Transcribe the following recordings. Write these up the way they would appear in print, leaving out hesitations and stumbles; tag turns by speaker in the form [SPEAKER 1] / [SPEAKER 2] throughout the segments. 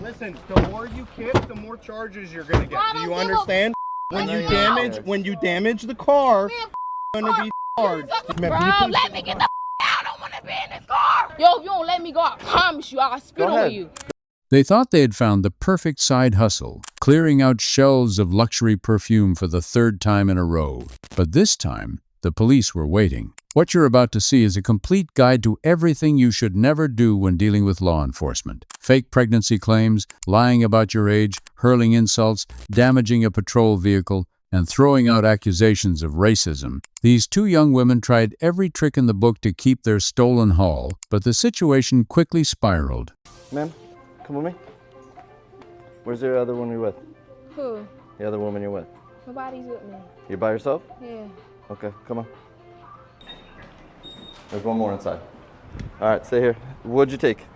[SPEAKER 1] Listen, the more you kick, the more charges you're gonna get. Do you understand? When you damage the car, you're gonna be charged.
[SPEAKER 2] Bro, let me get the out. I don't want to be in this car. Yo, if you don't let me go, I promise you, I'll spit on you.
[SPEAKER 3] They thought they had found the perfect side hustle, clearing out shelves of luxury perfume for the third time in a row. But this time, the police were waiting. What you're about to see is a complete guide to everything you should never do when dealing with law enforcement. Fake pregnancy claims, lying about your age, hurling insults, damaging a patrol vehicle, and throwing out accusations of racism. These two young women tried every trick in the book to keep their stolen haul, but the situation quickly spiraled.
[SPEAKER 4] Ma'am, come with me. Where's the other one you're with?
[SPEAKER 2] Who?
[SPEAKER 4] The other woman you're with.
[SPEAKER 2] Nobody's with me.
[SPEAKER 4] You're by yourself?
[SPEAKER 2] Yeah.
[SPEAKER 4] Okay, come on. There's one more inside. All right, stay here. What'd you take? Did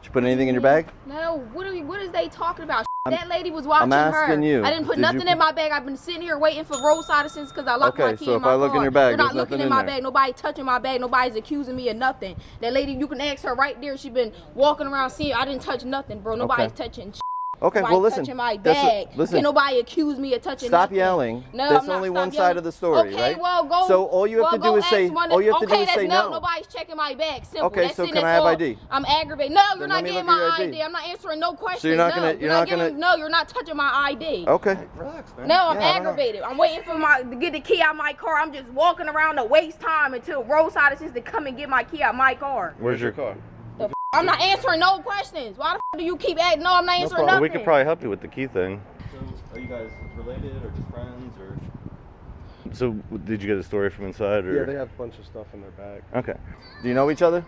[SPEAKER 4] you put anything in your bag?
[SPEAKER 2] No, what is they talking about? That lady was watching
[SPEAKER 4] I'm asking
[SPEAKER 2] her.
[SPEAKER 4] you.
[SPEAKER 2] I didn't put nothing in my bag. I've been sitting here waiting for roadside assistance because I locked my key in my car.
[SPEAKER 4] Okay, so if I look in your bag,
[SPEAKER 2] you're
[SPEAKER 4] there's
[SPEAKER 2] not looking
[SPEAKER 4] nothing
[SPEAKER 2] in my
[SPEAKER 4] there.
[SPEAKER 2] bag. Nobody touching my bag. Nobody's accusing me of nothing. That lady, you can ask her right there. She been walking around seeing. I didn't touch nothing, bro. Nobody's touching.
[SPEAKER 4] Okay, well listen.
[SPEAKER 2] Touching my bag.
[SPEAKER 4] Listen.
[SPEAKER 2] Can nobody accuse me of touching
[SPEAKER 4] Stop
[SPEAKER 2] nothing?
[SPEAKER 4] yelling.
[SPEAKER 2] No,
[SPEAKER 4] There's
[SPEAKER 2] I'm not
[SPEAKER 4] only
[SPEAKER 2] stop
[SPEAKER 4] one
[SPEAKER 2] yelling.
[SPEAKER 4] side of the story,
[SPEAKER 2] okay,
[SPEAKER 4] right?
[SPEAKER 2] Well, go.
[SPEAKER 4] So all you have to do is say. All you have to do is say no.
[SPEAKER 2] Nobody's checking my bag. Simple.
[SPEAKER 4] Okay,
[SPEAKER 2] that's
[SPEAKER 4] so
[SPEAKER 2] it,
[SPEAKER 4] can I have ID?
[SPEAKER 2] I'm aggravated. No, you're
[SPEAKER 4] Then
[SPEAKER 2] not
[SPEAKER 4] let me
[SPEAKER 2] getting
[SPEAKER 4] look at
[SPEAKER 2] my
[SPEAKER 4] your
[SPEAKER 2] ID. I'm not answering no questions.
[SPEAKER 4] So you're not gonna.
[SPEAKER 2] No, you're not touching my ID.
[SPEAKER 4] Okay.
[SPEAKER 1] Relax, man.
[SPEAKER 2] No, I'm aggravated. I'm waiting for to get the key out of my car. I'm just walking around to waste time until roadside assistance to come and get my key out of my car.
[SPEAKER 4] Where's your car?
[SPEAKER 2] I'm not answering no questions. Why the do you keep asking? No, I'm not answering nothing.
[SPEAKER 5] We could probably help you with the key thing.
[SPEAKER 4] So are you guys related or just friends or?
[SPEAKER 5] So did you get a story from inside or?
[SPEAKER 1] Yeah, they have a bunch of stuff in their bag.
[SPEAKER 5] Okay.
[SPEAKER 4] Do you know each other?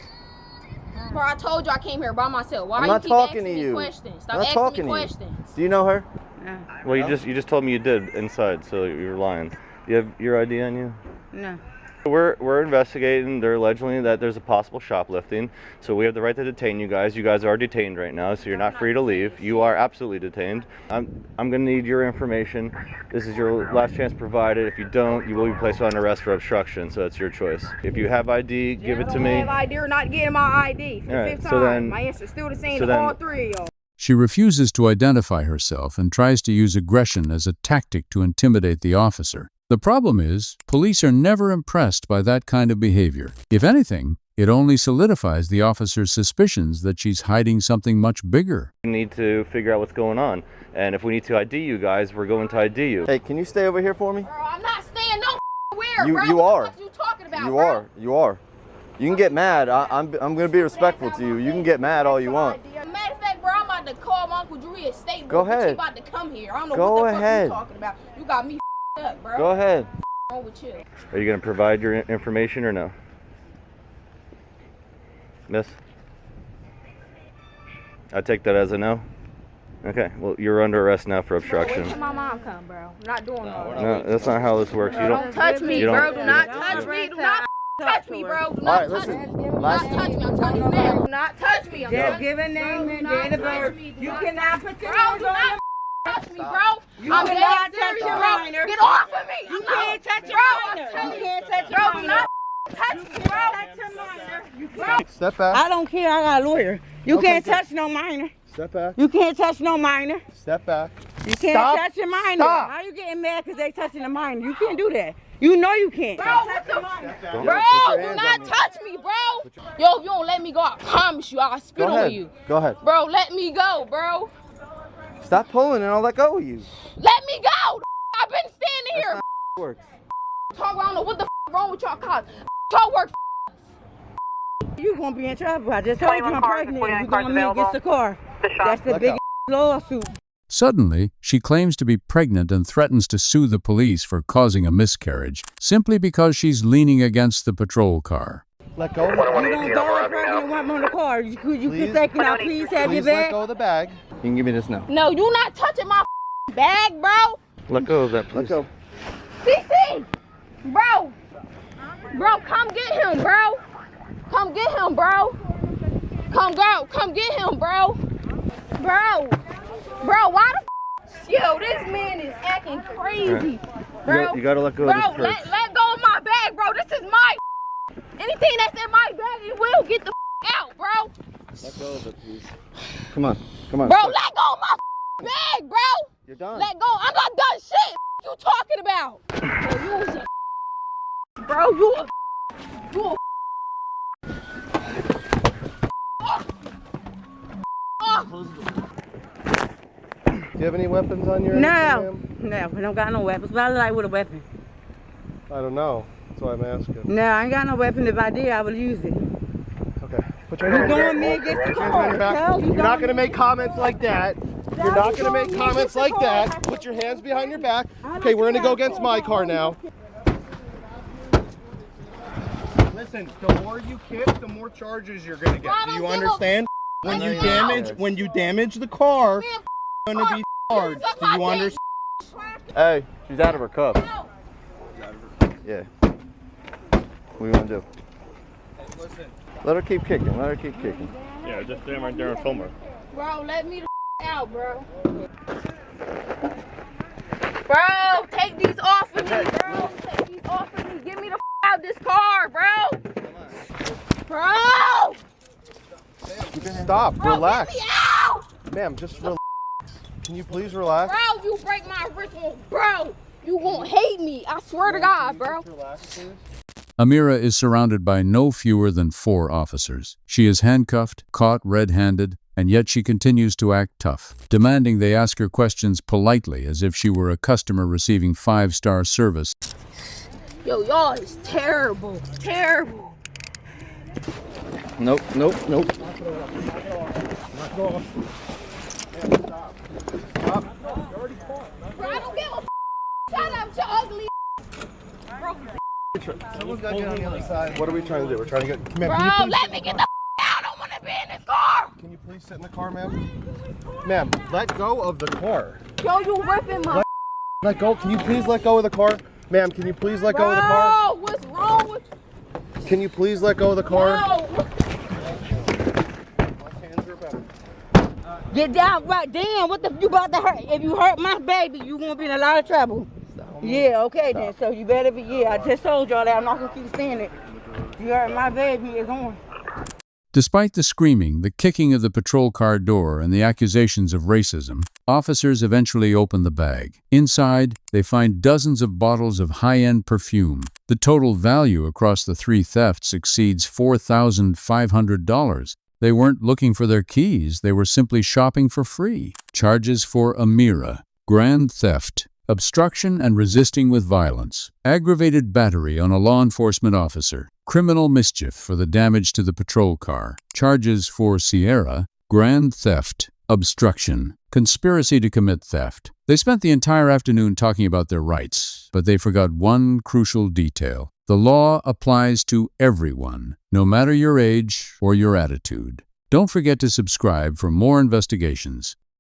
[SPEAKER 2] Bro, I told you I came here by myself. Why
[SPEAKER 4] I'm
[SPEAKER 2] you
[SPEAKER 4] not
[SPEAKER 2] keep
[SPEAKER 4] talking
[SPEAKER 2] asking
[SPEAKER 4] to
[SPEAKER 2] me
[SPEAKER 4] you.
[SPEAKER 2] questions? Stop
[SPEAKER 4] I'm not
[SPEAKER 2] asking
[SPEAKER 4] talking
[SPEAKER 2] me
[SPEAKER 4] to you.
[SPEAKER 2] questions.
[SPEAKER 4] Do you know her?
[SPEAKER 6] No.
[SPEAKER 5] Well, you just told me you did inside, so you're lying. You have your ID on you?
[SPEAKER 6] No.
[SPEAKER 5] We're investigating. They're alleging that there's a possible shoplifting, so we have the right to detain you guys. You guys are detained right now, so you're not free to leave. You are absolutely detained. I'm gonna need your information. This is your last chance provided. If you don't, you will be placed on arrest for obstruction. So it's your choice. If you have ID, give it to me.
[SPEAKER 2] I have ID or not getting my ID for the fifth time.
[SPEAKER 5] Then,
[SPEAKER 2] my answer's still the same
[SPEAKER 5] so
[SPEAKER 2] to all
[SPEAKER 5] then,
[SPEAKER 2] three of y'all.
[SPEAKER 3] She refuses to identify herself and tries to use aggression as a tactic to intimidate the officer. The problem is, police are never impressed by that kind of behavior. If anything, it only solidifies the officer's suspicions that she's hiding something much bigger.
[SPEAKER 5] We need to figure out what's going on, and if we need to ID you guys, we're going to ID you.
[SPEAKER 4] Hey, can you stay over here for me?
[SPEAKER 2] Bro, I'm not staying nowhere, bro.
[SPEAKER 4] You are.
[SPEAKER 2] What you talking about,
[SPEAKER 4] You
[SPEAKER 2] bro?
[SPEAKER 4] are. You are. You can get mad. I'm gonna be respectful to you. You can get mad all you want.
[SPEAKER 2] Matter of fact, bro, I'm about to call my Uncle Drew at state.
[SPEAKER 4] Go
[SPEAKER 2] He
[SPEAKER 4] ahead.
[SPEAKER 2] about to come here. I don't know
[SPEAKER 4] Go
[SPEAKER 2] what the
[SPEAKER 4] ahead.
[SPEAKER 2] fuck you talking about. You got me up, bro.
[SPEAKER 4] Go ahead.
[SPEAKER 2] What's wrong with you?
[SPEAKER 5] Are you going to provide your information or no? Miss? I take that as a no? Okay, well, you're under arrest now for obstruction.
[SPEAKER 2] Wait till my mom come, bro. I'm not doing all that.
[SPEAKER 5] No, that's not how this works. You
[SPEAKER 2] Don't touch me,
[SPEAKER 5] you don't-
[SPEAKER 2] bro. Do not touch me. Do not touch me, bro. Do
[SPEAKER 4] All
[SPEAKER 2] not
[SPEAKER 4] right,
[SPEAKER 2] touch me.
[SPEAKER 4] listen.
[SPEAKER 2] Do not touch me. I'm telling you now. Do not touch me. I'm
[SPEAKER 6] Just
[SPEAKER 2] telling you.
[SPEAKER 6] give a name and date of birth. You cannot put your
[SPEAKER 2] Bro,
[SPEAKER 6] hands
[SPEAKER 2] do
[SPEAKER 6] on
[SPEAKER 2] not touch me, bro.
[SPEAKER 6] You
[SPEAKER 2] I'm
[SPEAKER 6] cannot
[SPEAKER 2] dead
[SPEAKER 6] touch
[SPEAKER 2] serious,
[SPEAKER 6] your
[SPEAKER 2] bro.
[SPEAKER 6] minor.
[SPEAKER 2] Get off of me.
[SPEAKER 6] You can't touch your minor. You can't touch your
[SPEAKER 2] Bro, do
[SPEAKER 6] minor.
[SPEAKER 2] not touch me, bro.
[SPEAKER 6] Touch your minor. You can't.
[SPEAKER 1] Step back.
[SPEAKER 6] I don't care. I got a lawyer. You
[SPEAKER 1] Okay,
[SPEAKER 6] can't
[SPEAKER 1] good.
[SPEAKER 6] touch no minor.
[SPEAKER 1] Step back.
[SPEAKER 6] You can't touch no minor.
[SPEAKER 1] Step back.
[SPEAKER 6] You can't
[SPEAKER 1] Stop.
[SPEAKER 6] touch your minor.
[SPEAKER 1] Stop.
[SPEAKER 6] How you getting mad because they touching the minor? You can't do that. You know you can't.
[SPEAKER 2] Bro, what the
[SPEAKER 4] Don't
[SPEAKER 2] Bro,
[SPEAKER 4] put your
[SPEAKER 2] do
[SPEAKER 4] hands
[SPEAKER 2] not
[SPEAKER 4] on me.
[SPEAKER 2] touch me, bro. Yo, if you don't let me go, I promise you, I'll spit
[SPEAKER 4] Go
[SPEAKER 2] on
[SPEAKER 4] ahead.
[SPEAKER 2] you.
[SPEAKER 4] Go ahead.
[SPEAKER 2] Bro, let me go, bro.
[SPEAKER 4] Stop pulling and I'll let go of you.
[SPEAKER 2] Let me go. I've been standing here.
[SPEAKER 4] That's not works.
[SPEAKER 2] Talk, I don't know what the wrong with y'all cops. Y'all work.
[SPEAKER 6] You gonna be in trouble. I just told you I'm pregnant. You're gonna meet against the car. That's the biggest lawsuit.
[SPEAKER 3] Suddenly, she claims to be pregnant and threatens to sue the police for causing a miscarriage, simply because she's leaning against the patrol car.
[SPEAKER 1] Let go.
[SPEAKER 6] You don't throw a pregnant woman on the car. You can say, can I please have your
[SPEAKER 1] Please let
[SPEAKER 6] bag?
[SPEAKER 1] go of the bag.
[SPEAKER 4] You can give me this now.
[SPEAKER 2] No, you not touching my bag, bro.
[SPEAKER 5] Let go of that, please.
[SPEAKER 4] Let go.
[SPEAKER 2] CC, bro. Bro, come get him, bro. Come get him, bro. Come get him, bro. Bro, why the yo, this man is acting crazy, bro.
[SPEAKER 5] You gotta let go of this
[SPEAKER 2] Bro,
[SPEAKER 5] purse.
[SPEAKER 2] let go of my bag, bro. This is my anything that's in my bag, it will get the out, bro.
[SPEAKER 4] Let go of it, please. Come on. Come on.
[SPEAKER 2] Bro, let go of my bag, bro.
[SPEAKER 4] You're done.
[SPEAKER 2] Let go. I'm not done shit. You talking about? Bro, you was a bro, you a
[SPEAKER 4] Do you have any weapons on you?
[SPEAKER 6] No, we don't got no weapons. But I like with a weapon.
[SPEAKER 4] I don't know. That's why I'm asking.
[SPEAKER 6] No, I ain't got no weapon. If I did, I would use it.
[SPEAKER 4] Okay. Put your
[SPEAKER 6] You
[SPEAKER 4] hands
[SPEAKER 6] going me against the car? Hell,
[SPEAKER 4] You're not going to make comments like that. You're not going to make comments like that. Put your hands behind your back. Okay, we're going to go against my car now.
[SPEAKER 1] Listen, the more you kick, the more charges you're gonna get. Do you understand? When you damage the car, you're gonna be charged. Do you understand?
[SPEAKER 4] Hey, she's out of her cup. Yeah. What do you want to do?
[SPEAKER 1] Listen.
[SPEAKER 4] Let her keep kicking. Let her keep kicking.
[SPEAKER 5] Yeah, just stand right there and film her.
[SPEAKER 2] Bro, let me the out, bro. Bro, take these off of me, bro. Take these off of me. Get me the out this car, bro. Bro!
[SPEAKER 4] Stop.
[SPEAKER 2] Bro,
[SPEAKER 4] Relax.
[SPEAKER 2] get me out!
[SPEAKER 4] Ma'am, just relax. Can you please relax?
[SPEAKER 2] Bro, you break my wrist, bro. You won't hate me. I swear to God, bro.
[SPEAKER 3] Amira is surrounded by no fewer than 4 officers. She is handcuffed, caught red-handed, and yet she continues to act tough, demanding they ask her questions politely as if she were a customer receiving 5-star service.
[SPEAKER 2] Yo, y'all is terrible. Terrible.
[SPEAKER 4] Nope, nope, nope.
[SPEAKER 2] Bro, I don't give a shut up, you ugly. Bro,
[SPEAKER 4] Someone's got to get on the other side. What are we trying to do? We're trying to get... Ma'am,
[SPEAKER 2] bro, let me get the out. I don't want to be in this car.
[SPEAKER 4] Can you please sit in the car, ma'am? Ma'am, let go of the car.
[SPEAKER 2] Yo, you ripping my...
[SPEAKER 4] Let go. Can you please let go of the car? Ma'am, can you please let go of the car?
[SPEAKER 2] Bro, what's wrong with...
[SPEAKER 4] Can you please let go of the car?
[SPEAKER 2] No.
[SPEAKER 6] Get down right. Damn, what the you about to hurt? If you hurt my baby, you gonna be in a lot of trouble. Yeah, okay then. So you better be. Yeah, I just told y'all that I'm not gonna keep saying it. You hurt my baby, it's on.
[SPEAKER 3] Despite the screaming, the kicking of the patrol car door, and the accusations of racism, officers eventually open the bag. Inside, they find dozens of bottles of high-end perfume. The total value across the 3 thefts exceeds $4,500. They weren't looking for their keys, they were simply shopping for free. Charges for Amira: grand theft, obstruction and resisting with violence, aggravated battery on a law enforcement officer, criminal mischief for the damage to the patrol car. Charges for Sierra: grand theft, obstruction, conspiracy to commit theft. They spent the entire afternoon talking about their rights, but they forgot one crucial detail. The law applies to everyone, no matter your age or your attitude. Don't forget to subscribe for more investigations.